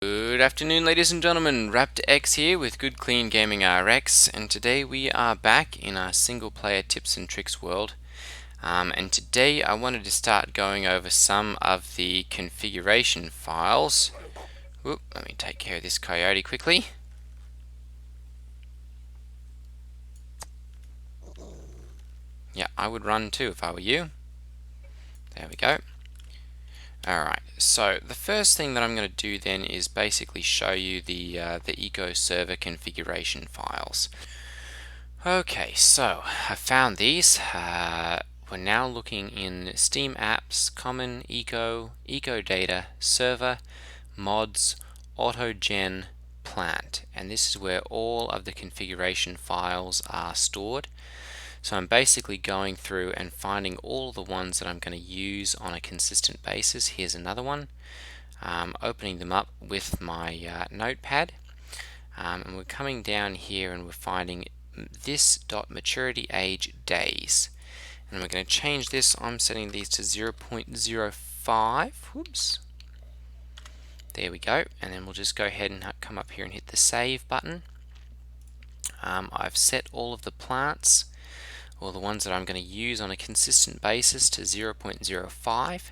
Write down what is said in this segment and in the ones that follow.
Good afternoon, ladies and gentlemen. Raptor X here with Good Clean Gaming RX, and today we are back in our single player tips and tricks world. And today I wanted to start going over some of the configuration files. Whoop, let me take care of this coyote quickly. Yeah, I would run too if I were you. There we go. Alright, so the first thing that I'm going to do then is basically show you the eco server configuration files. Okay, so I found these. We're now looking in Steam Apps, Common, Eco, Eco Data, Server, Mods, AutoGen, Plant, and this is where all of the configuration files are stored. So I'm basically going through and finding all the ones that I'm going to use on a consistent basis. Here's another one. Opening them up with my notepad, and we're coming down here and we're finding this maturity age days, and we're going to change this. I'm setting these to 0.05. Whoops, there we go. And then we'll just go ahead and come up here and hit the save button. I've set all of the plants, or the ones that I'm going to use on a consistent basis, to 0.05,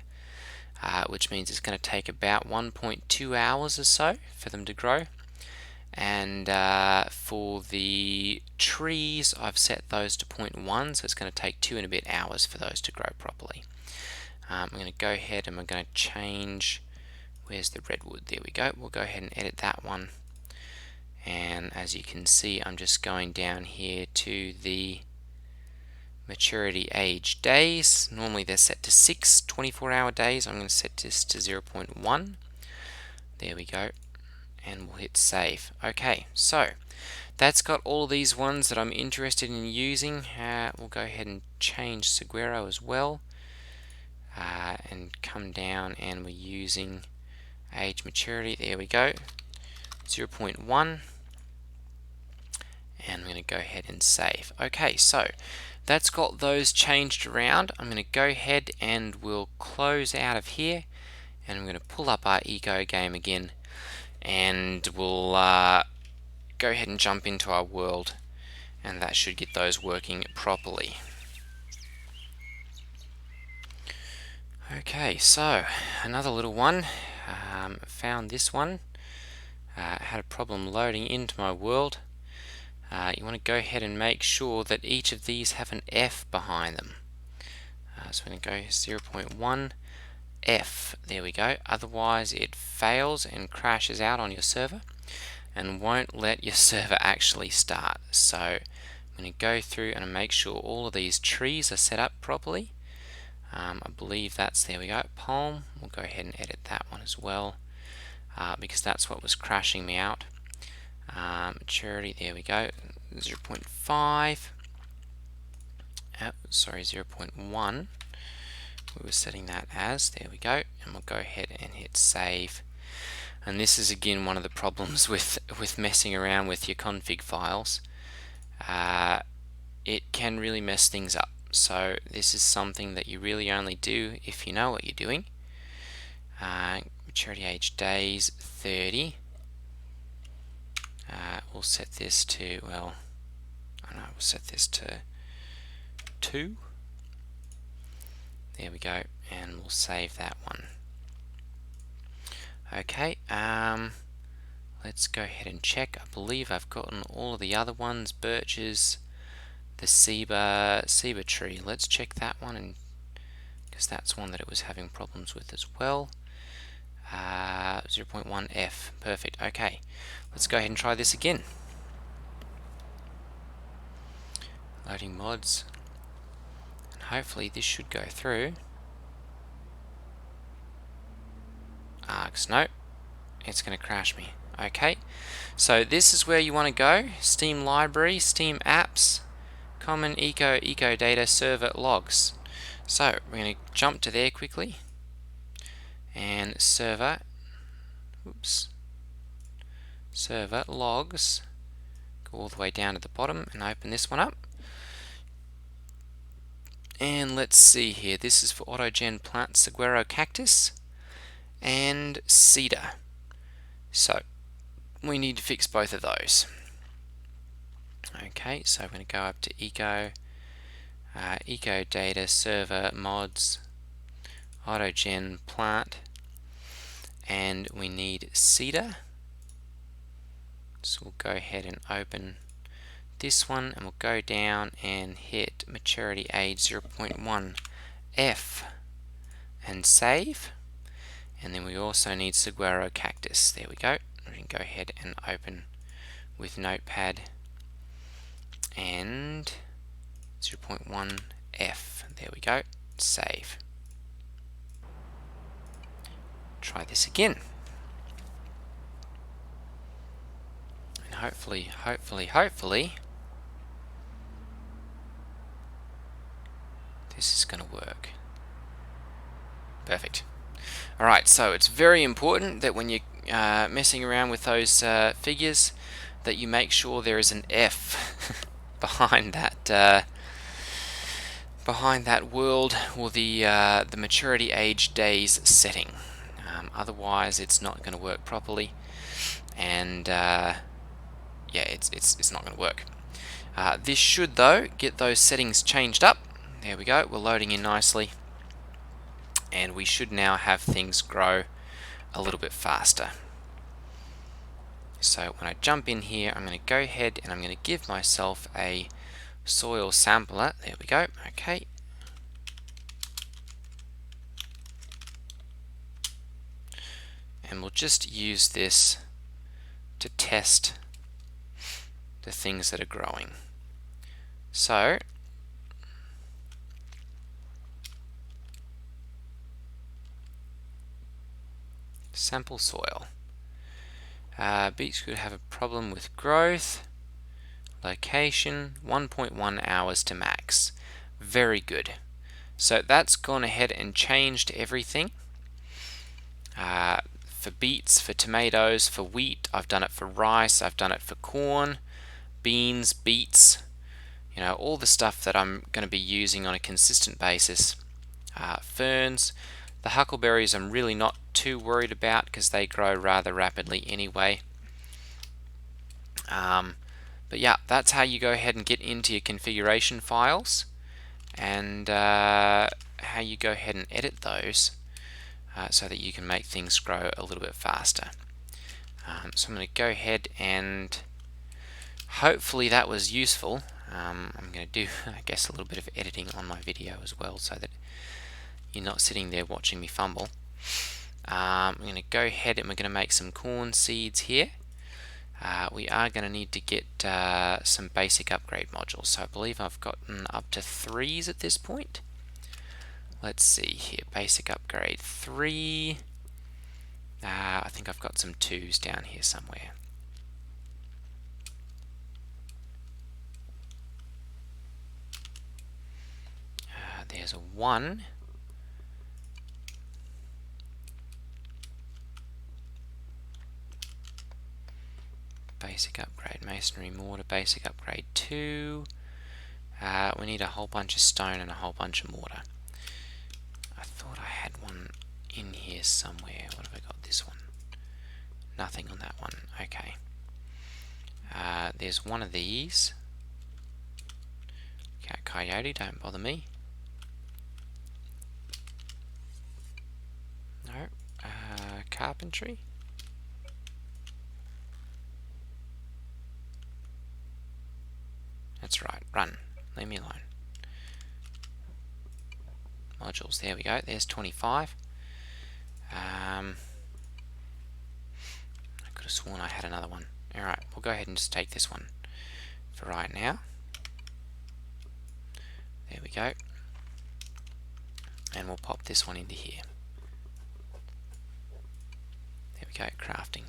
which means it's going to take about 1.2 hours or so for them to grow. And for the trees, I've set those to 0.1, so it's going to take 2 and a bit hours for those to grow properly. I'm going to go ahead and we're going to change, where's the redwood? There we go. We'll go ahead and edit that one. And as you can see, I'm just going down here to the maturity age days. Normally they're set to 6 24-hour days. I'm going to set this to 0.1. There we go. And we'll hit save. Okay, so that's got all these ones that I'm interested in using. We'll go ahead and change Seguero as well, and come down, and we're using age maturity. There we go, 0.1, and I'm going to go ahead and save. Okay, so that's got those changed around. I'm going to go ahead and we'll close out of here, and I'm going to pull up our eco game again, and we'll go ahead and jump into our world, and that should get those working properly. Okay, so another little one. Found this one. Had a problem loading into my world. You want to go ahead and make sure that each of these have an F behind them. So we're going to go 0.1 F. There we go. Otherwise it fails and crashes out on your server and won't let your server actually start. So I'm going to go through and make sure all of these trees are set up properly. I believe that's, there we go, palm. We'll go ahead and edit that one as well, because that's what was crashing me out. Maturity, there we go, 0.5. Sorry, 0.1. We were setting that as, there we go, and we'll go ahead and hit save. And this is again one of the problems with messing around with your config files. It can really mess things up. So this is something that you really only do if you know what you're doing. Maturity age days 30. We'll set this to, well, I don't know, we'll set this to 2. There we go, and we'll save that one. Okay, let's go ahead and check. I believe I've gotten all of the other ones, birches, the ceiba tree. Let's check that one, and because that's one that it was having problems with as well. 0.1 F, perfect. Okay, let's go ahead and try this again. Loading mods, and hopefully this should go through. No, it's going to crash me. Okay, so this is where you want to go. Steam library, Steam apps, Common, Eco, Eco Data, Server, Logs. So we're going to jump to there quickly, and server, oops, server, logs, go all the way down to the bottom and open this one up. And let's see here, this is for AutoGen, Plant, Saguaro, Cactus, and Cedar. So we need to fix both of those. Okay, so I'm going to go up to eco data server mods, autogen plant, and we need cedar. So we'll go ahead and open this one, and we'll go down and hit maturity age 0.1 F and save. And then we also need saguaro cactus. There we go. We can go ahead and open with notepad and 0.1 F. There we go. Save. Try this again. And hopefully this is going to work. Perfect. Alright, so it's very important that when you're messing around with those figures, that you make sure there is an F behind that world or the maturity age days setting. Otherwise, it's not going to work properly, and yeah, it's not going to work. This should, though, get those settings changed up. There we go. We're loading in nicely, and we should now have things grow a little bit faster. So when I jump in here, I'm going to go ahead and I'm going to give myself a soil sampler. There we go. Okay. And we'll just use this to test the things that are growing. So sample soil. Beets could have a problem with growth. Location 1.1 hours to max. Very good. So that's gone ahead and changed everything. For beets, for tomatoes, for wheat, I've done it for rice, I've done it for corn, beans, beets, you know, all the stuff that I'm going to be using on a consistent basis. Ferns, the huckleberries I'm really not too worried about because they grow rather rapidly anyway. But yeah, that's how you go ahead and get into your configuration files, and how you go ahead and edit those so that you can make things grow a little bit faster. So I'm going to go ahead and hopefully that was useful. I'm going to do, I guess, a little bit of editing on my video as well so that you're not sitting there watching me fumble. I'm going to go ahead and we're going to make some corn seeds here. We are going to need to get some basic upgrade modules. So I believe I've gotten up to 3s at this point. Let's see here, basic upgrade 3. I think I've got some 2s down here somewhere. There's a 1. Basic upgrade masonry mortar, basic upgrade 2. We need a whole bunch of stone and a whole bunch of mortar. I thought I had one in here somewhere. What have I got? This one. Nothing on that one. Okay. There's one of these. Coyote, don't bother me. No. Carpentry. That's right. Run. Leave me alone. Modules. There we go. There's 25. I could have sworn I had another one. Alright, we'll go ahead and just take this one for right now. There we go. And we'll pop this one into here. There we go, crafting.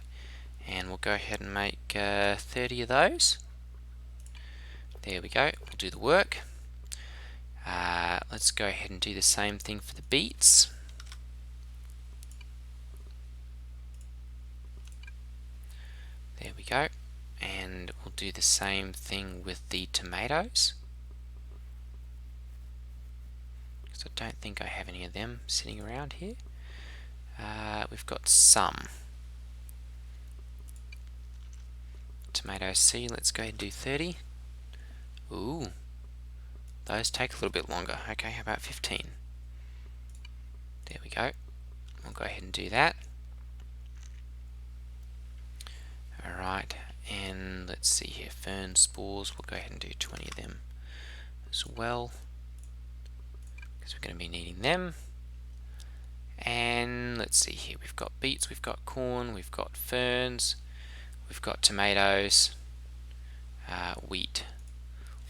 And we'll go ahead and make 30 of those. There we go, we'll do the work. Let's go ahead and do the same thing for the beets. There we go. And we'll do the same thing with the tomatoes. Because I don't think I have any of them sitting around here. We've got some. tomato seed, let's go ahead and do 30. Ooh, those take a little bit longer. Okay, how about 15? There we go. We'll go ahead and do that. Alright, and let's see here, fern spores, we'll go ahead and do 20 of them as well, because we're going to be needing them. And let's see here, we've got beets, we've got corn, we've got ferns, we've got tomatoes, wheat.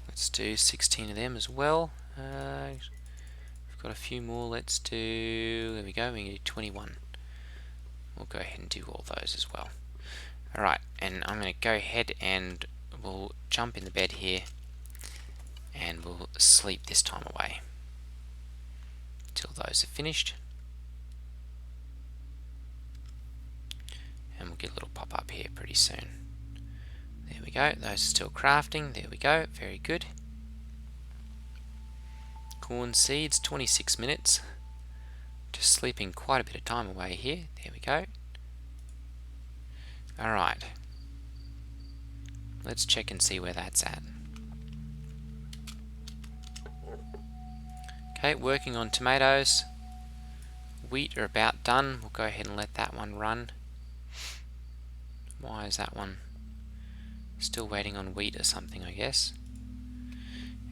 Let's do 16 of them as well. We've got a few more, let's do, there we go, we can do 21. We'll go ahead and do all those as well. Alright, and I'm going to go ahead and we'll jump in the bed here and we'll sleep this time away until those are finished. And we'll get a little pop-up here pretty soon. There we go, those are still crafting, there we go, very good. Corn seeds, 26 minutes. Just sleeping quite a bit of time away here, there we go. Alright, let's check and see where that's at. Okay, working on tomatoes. Wheat are about done. We'll go ahead and let that one run. Why is that one still waiting on wheat or something, I guess?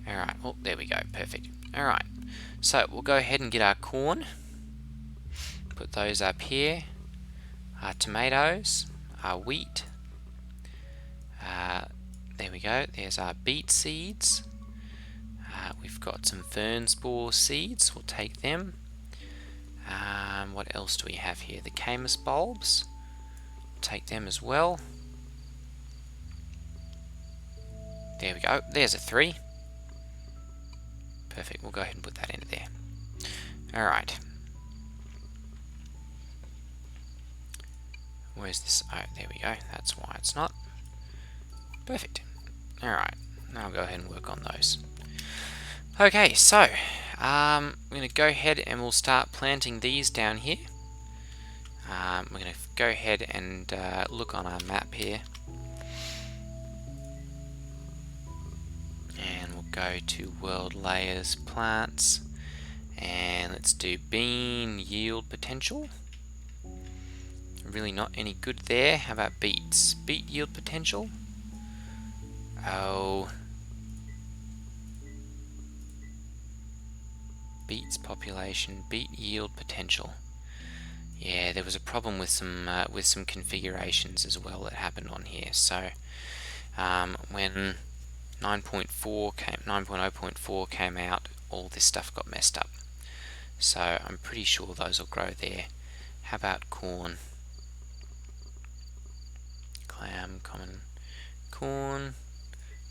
Alright, oh, there we go, perfect. Alright, so we'll go ahead and get our corn. Put those up here. Our tomatoes. Our wheat. There we go, there's our beet seeds. We've got some fern spore seeds, we'll take them. What else do we have here? The camas bulbs, take them as well. There we go, there's a 3. Perfect, we'll go ahead and put that into there. Alright. Where's this? Oh, there we go. That's why it's not. Perfect. Alright, now I'll go ahead and work on those. Okay, so I'm going to go ahead and we'll start planting these down here. We're going to go ahead and look on our map here. And we'll go to World Layers, Plants, and let's do Bean Yield Potential. Really not any good there. How about beets? Beet yield potential? Oh. Beets population, beet yield potential. Yeah, there was a problem with some configurations as well that happened on here. So when 9.0.4 came out, all this stuff got messed up. So I'm pretty sure those will grow there. How about corn? Clam, common corn,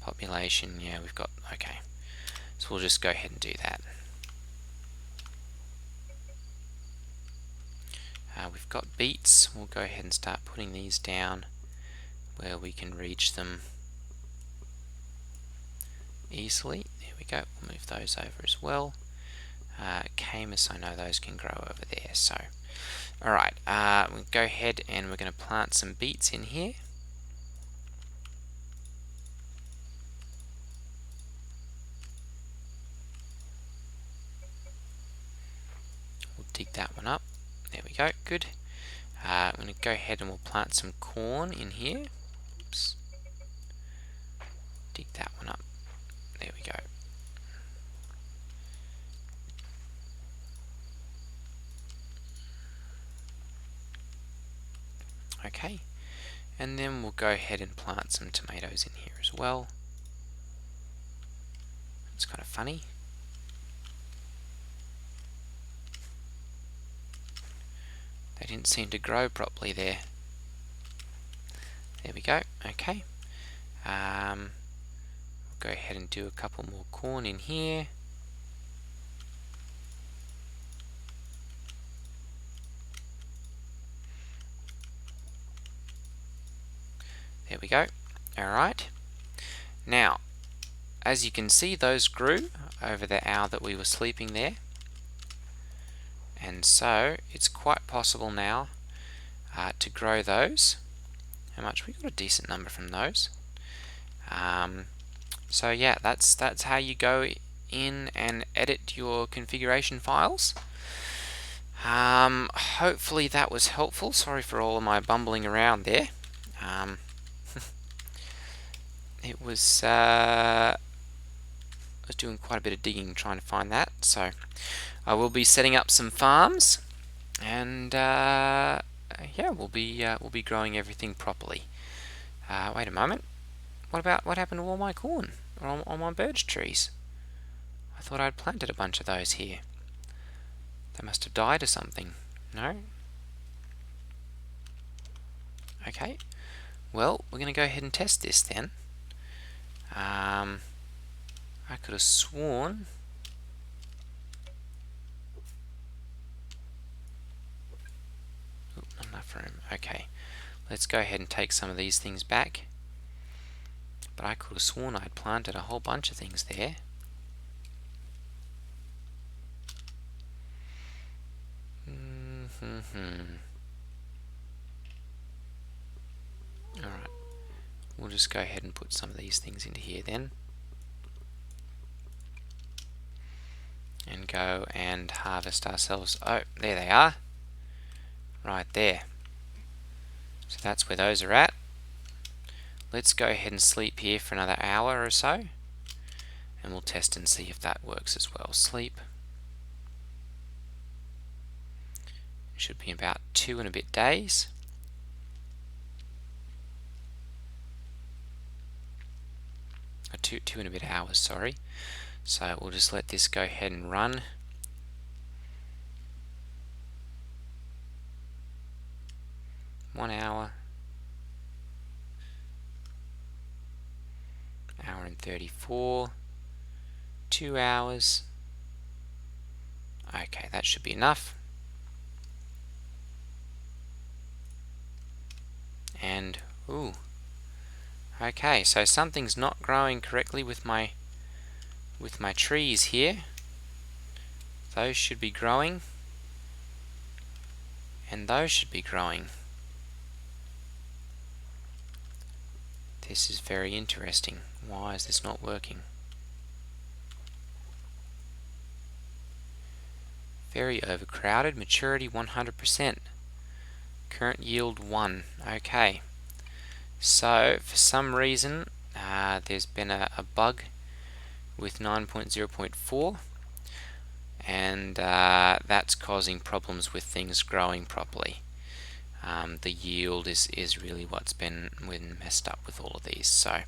population, yeah, we've got, okay. So we'll just go ahead and do that. We've got beets, we'll go ahead and start putting these down where we can reach them easily. There we go, we'll move those over as well. Camas, I know those can grow over there, so. Alright, we'll go ahead and we're going to plant some beets in here. We'll dig that one up. There we go, good. I'm going to go ahead and we'll plant some corn in here. Oops. Dig that one up. There we go. Okay, and then we'll go ahead and plant some tomatoes in here as well. It's kind of funny. They didn't seem to grow properly there. There we go, okay. We'll go ahead and do a couple more corn in here. There we go. Alright. Now, as you can see, those grew over the hour that we were sleeping there. And so, it's quite possible now to grow those. How much? We got a decent number from those. So yeah, that's how you go in and edit your configuration files. Hopefully that was helpful. Sorry for all of my bumbling around there. It was I was doing quite a bit of digging trying to find that. So I will be setting up some farms, and yeah, we'll be growing everything properly. Wait a moment. What happened to all my corn or all my birch trees? I thought I'd planted a bunch of those here. They must have died or something. No? Okay. Well, we're going to go ahead and test this then. I could have sworn... Oop, not enough room. Okay. Let's go ahead and take some of these things back. But I could have sworn I'd planted a whole bunch of things there. Alright. We'll just go ahead and put some of these things into here then. And go and harvest ourselves. Oh, there they are. Right there. So that's where those are at. Let's go ahead and sleep here for another hour or so. And we'll test and see if that works as well. Sleep. Should be about 2 and a bit days. Two and a bit hours, sorry. So we'll just let this go ahead and run. One hour. Hour and 34. 2 hours. Okay, that should be enough. And, ooh. Okay, so something's not growing correctly with my trees here. Those should be growing. And those should be growing. This is very interesting. Why is this not working? Very overcrowded. Maturity 100%. Current yield 1. Okay. So, for some reason, there's been a bug with 9.0.4, and that's causing problems with things growing properly. The yield is really what's been messed up with all of these. So,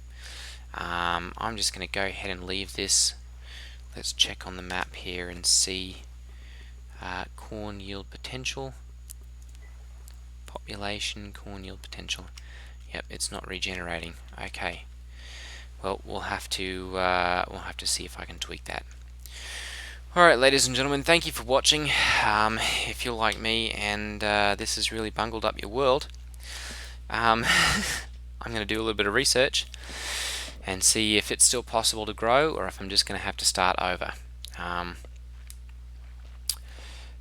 I'm just going to go ahead and leave this. Let's check on the map here and see corn yield potential. Population, corn yield potential. Yep, it's not regenerating. Okay. Well, we'll have to see if I can tweak that. Alright, ladies and gentlemen, thank you for watching. If you're like me and this has really bungled up your world, I'm going to do a little bit of research and see if it's still possible to grow or if I'm just going to have to start over.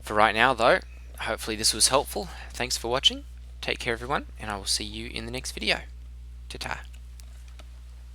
For right now, though, hopefully this was helpful. Thanks for watching. Take care, everyone, and I will see you in the next video. Ta-ta.